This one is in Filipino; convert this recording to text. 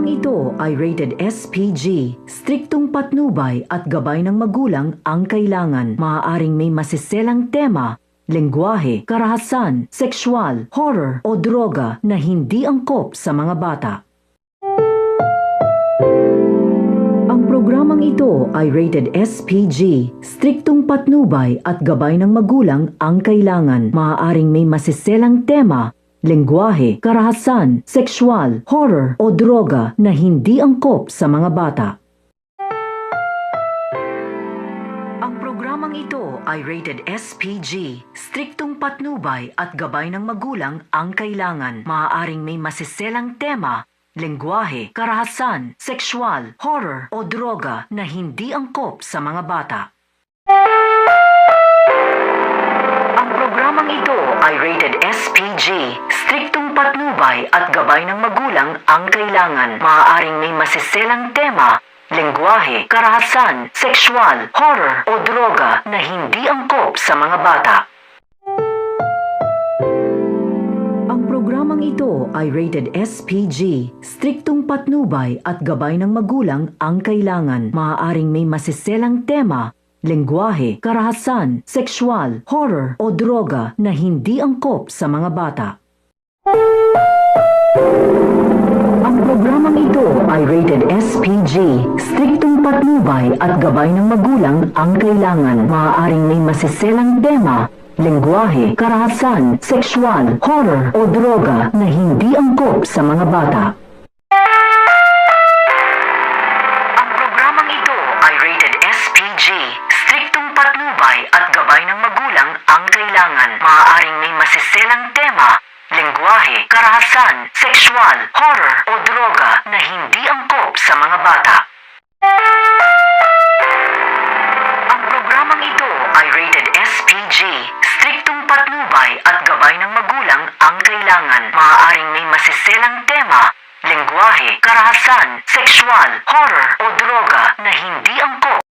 ito ay rated SPG. Striktong patnubay at gabay ng magulang ang kailangan. Maaaring may masiselang tema, lengguwahe, karahasan, sexual, horror o droga na hindi angkop sa mga bata. Ang programang ito ay rated SPG. Striktong patnubay at gabay ng magulang ang kailangan. Maaaring may masiselang tema, lengguwahe, karahasan, sexual, horror o droga na hindi angkop sa mga bata. Ang programang ito ay rated SPG. Striktong patnubay at gabay ng magulang ang kailangan. Maaaring may masiselang tema, lengguwahe, karahasan, sexual, horror o droga na hindi angkop sa mga bata. Ang programang ito ay rated SPG. Striktong patnubay at gabay ng magulang ang kailangan. Maaaring may masiselang tema, lengguwahe, karahasan, sexual, horror o droga na hindi angkop sa mga bata. Ang programang ito ay rated SPG. Striktong patnubay at gabay ng magulang ang kailangan. Maaaring may masiselang tema, lengguwahe, karahasan, sexual, horror o droga na hindi angkop sa mga bata. Ang programang ito ay rated SPG. Striktong patnubay at gabay ng magulang ang kailangan. Maaaring may masiselang tema, lengguwahe, karahasan, sexual, horror o droga na hindi angkop sa mga bata. Ang programang ito ay rated SPG. Striktong patnubay at gabay ng magulang ang kailangan. Maaaring may masiselang tema, lengguwahe, karahasan, sexual, horror o droga na hindi angkop sa mga bata. Ang programang ito ay rated SPG. Striktong patnubay at gabay ng magulang ang kailangan. Maaaring may masiselang tema, lengguwahe, karahasan, sexual, horror o droga na hindi angkop